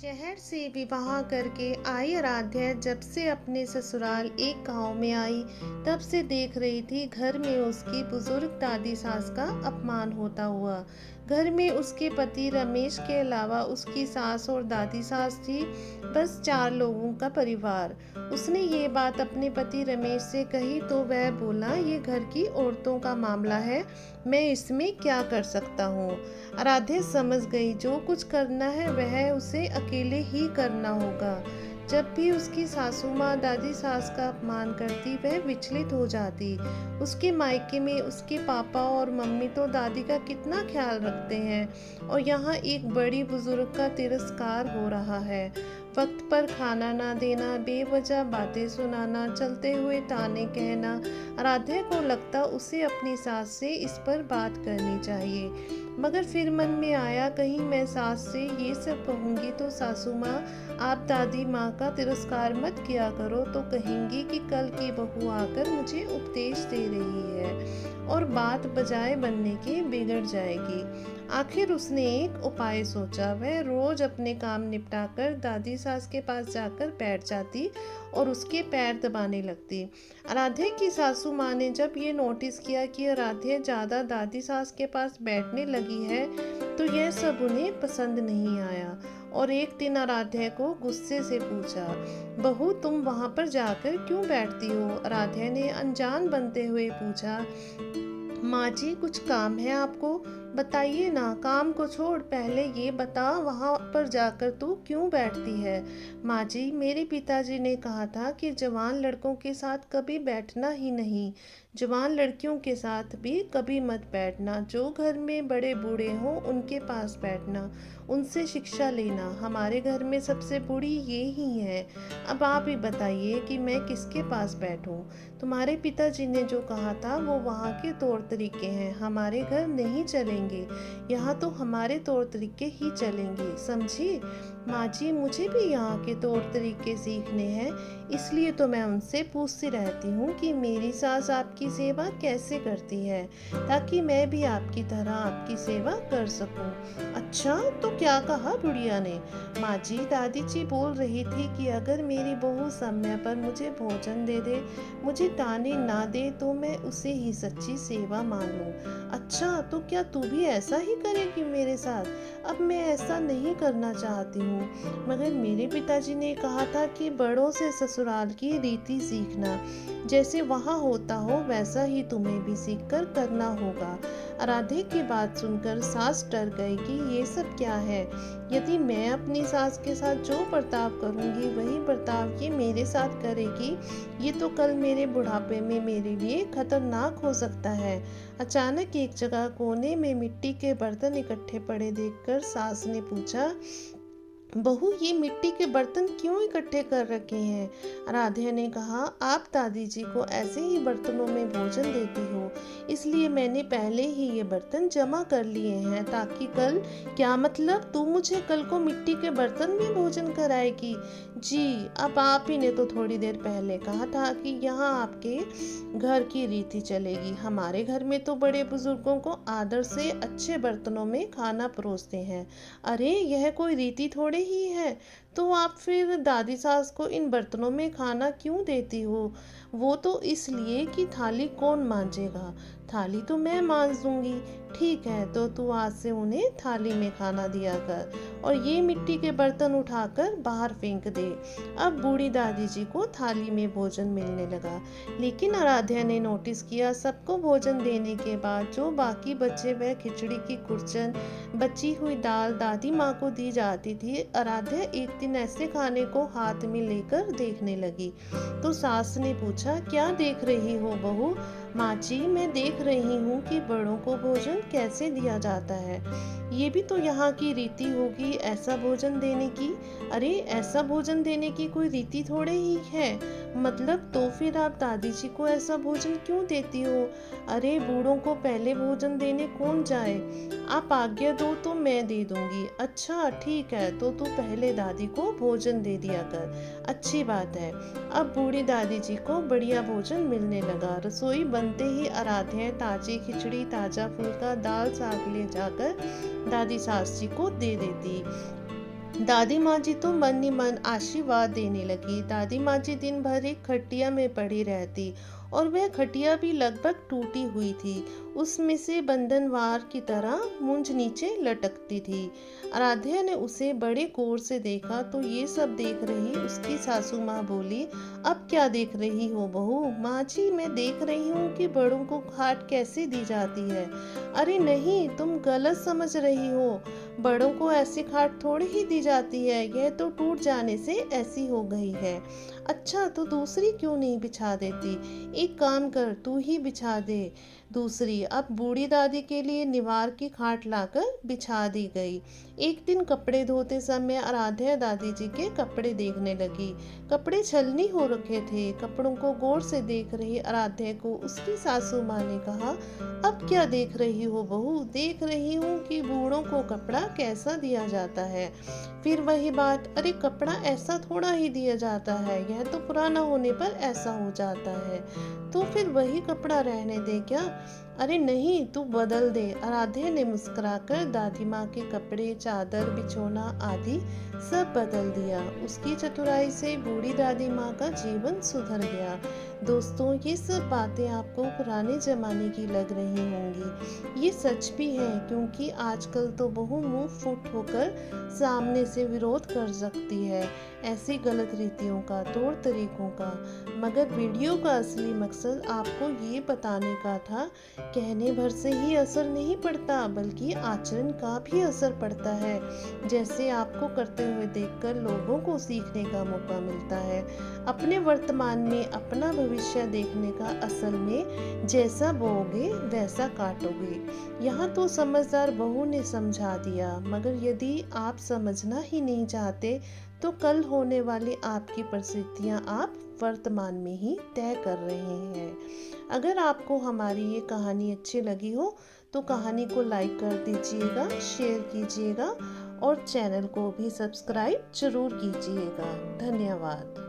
शहर से विवाह करके आई आराध्या जब से अपने ससुराल एक गांव में आई तब से देख रही थी घर में उसकी बुजुर्ग दादी सास का अपमान होता हुआ। घर में उसके पति रमेश के अलावा उसकी सास और दादी सास थी, बस 4 लोगों का परिवार। उसने ये बात अपने पति रमेश से कही तो वह बोला, ये घर की औरतों का मामला है, मैं इसमें क्या कर सकता हूँ। आराध्या समझ गई जो कुछ करना है वह उसे अकेले ही करना होगा। जब भी उसकी सासू माँ दादी सास का अपमान करती वह विचलित हो जाती। उसके मायके में उसके पापा और मम्मी तो दादी का कितना ख्याल रखते हैं और यहाँ एक बड़ी बुजुर्ग का तिरस्कार हो रहा है। वक्त पर खाना ना देना, बेवजह बातें सुनाना, चलते हुए ताने कहना। आराध्या को लगता उसे अपनी सास से इस पर बात करनी चाहिए, मगर फिर मन में आया कहीं मैं सास से ये सब कहूँगी तो सासू माँ आप दादी माँ का तिरस्कार मत किया करो तो कहेंगी कि कल की बहू आकर मुझे उपदेश दे रही है और बात बजाय बनने के बिगड़ जाएगी। आखिर उसने एक उपाय सोचा। वह रोज अपने काम निपटाकर दादी सास के पास जाकर बैठ जाती और उसके पैर दबाने लगती। आराध्या की सासू माँ ने जब ये नोटिस किया कि आराध्या ज़्यादा दादी सास के पास बैठने लगी है तो यह सब उन्हें पसंद नहीं आया और एक दिन आराध्या को गुस्से से पूछा, बहू तुम वहाँ पर जाकर क्यों बैठती हो। आराध्या ने अनजान बनते हुए पूछा, माँ जी कुछ काम है आपको, बताइए ना। काम को छोड़ पहले ये बता वहाँ पर जाकर तू क्यों बैठती है। माँ जी मेरे पिताजी ने कहा था कि जवान लड़कों के साथ कभी बैठना ही नहीं, जवान लड़कियों के साथ भी कभी मत बैठना। जो घर में बड़े बूढ़े हों उनके पास बैठना, उनसे शिक्षा लेना। हमारे घर में सबसे बूढ़ी ये ही है। अब आप ही बताइए कि मैं किसके पास बैठूं। तुम्हारे पिताजी ने जो कहा था वो वहाँ के तौर तरीके हैं, हमारे घर नहीं चलेंगे। यहाँ तो हमारे तौर तरीके ही चलेंगे, समझी। माँ जी मुझे भी यहाँ के तौर तरीके सीखने हैं, इसलिए तो मैं उनसे पूछती रहती हूँ कि मेरी सास आपकी सेवा कैसे करती है, ताकि मैं भी आपकी तरह आपकी सेवा कर सकूं। अच्छा तो क्या कहा बुढ़िया ने। माँ जी दादी जी बोल रही थी कि अगर मेरी बहू समय पर मुझे भोजन दे दे, मुझे ताने ना दे तो मैं उसे ही सच्ची सेवा मान लूं। अच्छा तो क्या तू भी ऐसा ही करेगी मेरे साथ। अब मैं ऐसा नहीं करना चाहती हूँ, मगर मेरे पिताजी ने कहा था कि बड़ों से ससुराल की रीति सीखना, जैसे वहाँ होता हो वैसा ही तुम्हें भी सीख कर करना होगा। आराध्या की बात सुनकर सास डर गई कि ये सब क्या है। यदि मैं अपनी सास के साथ जो बर्ताव करूंगी वही बर्ताव ये मेरे साथ करेगी, ये तो कल मेरे बुढ़ापे में मेरे लिए खतरनाक हो सकता है। अचानक एक जगह कोने में मिट्टी के बर्तन इकट्ठे पड़े देखकर सास ने पूछा, बहू ये मिट्टी के बर्तन क्यों इकट्ठे कर रखे हैं। आराध्या ने कहा, आप दादी जी को ऐसे ही बर्तनों में भोजन देती हो, इसलिए मैंने पहले ही ये बर्तन जमा कर लिए हैं ताकि कल। क्या मतलब तू मुझे कल को मिट्टी के बर्तन में भोजन कराएगी। जी अब आप ही ने तो थोड़ी देर पहले कहा था कि यहाँ आपके घर की रीति चलेगी। हमारे घर में तो बड़े बुजुर्गों को आदर से अच्छे बर्तनों में खाना परोसते हैं। अरे यह कोई रीति थोड़े ही है, तो आप फिर दादी सास को इन बर्तनों में खाना क्यों देती हो। वो तो इसलिए कि थाली कौन मांजेगा, थाली तो मैं मांज दूंगी। ठीक है तो तू आज से उन्हें थाली में खाना दिया कर और ये मिट्टी के बर्तन उठाकर बाहर फेंक दे। अब बूढ़ी दादी जी को थाली में भोजन मिलने लगा, लेकिन आराध्या ने नोटिस किया सबको भोजन देने के बाद जो बाकी बचे वह खिचड़ी की कुर्चन, बची हुई दाल दादी माँ को दी जाती थी। आराध्या एक दिन ऐसे खाने को हाथ में लेकर देखने लगी तो सास ने पूछा, क्या देख रही हो बहू। माँ जी मैं देख रही हूँ कि बड़ों को भोजन कैसे दिया जाता है, ये भी तो यहाँ की रीति होगी ऐसा भोजन देने की। अरे ऐसा भोजन देने की कोई रीति थोड़े ही है, मतलब तो फिर आप दादी जी को ऐसा भोजन क्यों देती हो। अरे बूढ़ों को पहले भोजन देने कौन जाए, आप आज्ञा दो तो मैं दे दूंगी। अच्छा ठीक है तो तू पहले दादी को भोजन दे दिया कर, अच्छी बात है। अब बूढ़ी दादी जी को बढ़िया भोजन मिलने लगा। रसोई बनते ही आराध्या ताजी खिचड़ी, ताजा फुल्का, दाल साग ले जाकर दादी सास जी को दे देती। दादी माँ जी तो मन ही मन आशीर्वाद देने लगी। दादी माँ जी दिन भर एक खटिया में पड़ी रहती और वह खटिया भी लगभग टूटी हुई थी। उसमें से बंधनवार की तरह मूंछ नीचे लटकती थी। आराध्या ने उसे बड़े गौर से देखा तो ये सब देख रही उसकी सासू माँ बोली, अब क्या देख रही हो बहू? माँ जी, मैं देख रही हूँ कि बड़ों को खाट कैसे दी जाती है। अरे नहीं, तुम गलत समझ रही हो। बड़ों को ऐसी खाट थोड़ी ही दी जाती है, यह तो टूट जाने से ऐसी हो गई है। अच्छा, तो दूसरी क्यों नहीं बिछा देती? एक काम कर, तू ही बिछा दे दूसरी। अब बूढ़ी दादी के लिए निवार की खाट लाकर बिछा दी गई। एक दिन कपड़े धोते समय आराध्या दादी जी के कपड़े देखने लगी। कपड़े छलनी हो रखे थे। कपड़ों को गौर से देख रही आराध्या को उसकी सासू माँ ने कहा, अब क्या देख रही हो बहू? देख रही हूँ कि बूढ़ों को कपड़ा कैसा दिया जाता है। फिर वही बात, अरे कपड़ा ऐसा थोड़ा ही दिया जाता है, यह तो पुराना होने पर ऐसा हो जाता है। तो फिर वही कपड़ा रहने दे क्या? अरे नहीं, तू बदल दे। आराध्या ने मुस्कुराकर दादी माँ के कपड़े, चादर, बिछोना आदि सब बदल दिया। उसकी चतुराई से बूढ़ी दादी माँ का जीवन सुधर गया। दोस्तों, ये सब बातें आपको पुराने जमाने की लग रही होंगी। ये सच भी है, क्योंकि आजकल तो बहू मुंह फुट होकर सामने से विरोध कर सकती है ऐसी गलत रीतियों का, तौर तरीकों का। मगर वीडियो का असली मकसद आपको ये बताने का था, कहने भर से ही असर नहीं पड़ता, बल्कि आचरण का भी असर पड़ता है। जैसे आपको करते हुए देखकर लोगों को सीखने का मौका मिलता है। अपने वर्तमान में अपना भविष्य देखने का, असल में जैसा बोओगे वैसा काटोगे। यहाँ तो समझदार बहू ने समझा दिया, मगर यदि आप समझना ही नहीं चाहते तो कल होने वाली आपकी परिस्थितियाँ आप वर्तमान में ही तय कर रहे हैं। अगर आपको हमारी ये कहानी अच्छी लगी हो तो कहानी को लाइक कर दीजिएगा, शेयर कीजिएगा और चैनल को भी सब्सक्राइब जरूर कीजिएगा। धन्यवाद।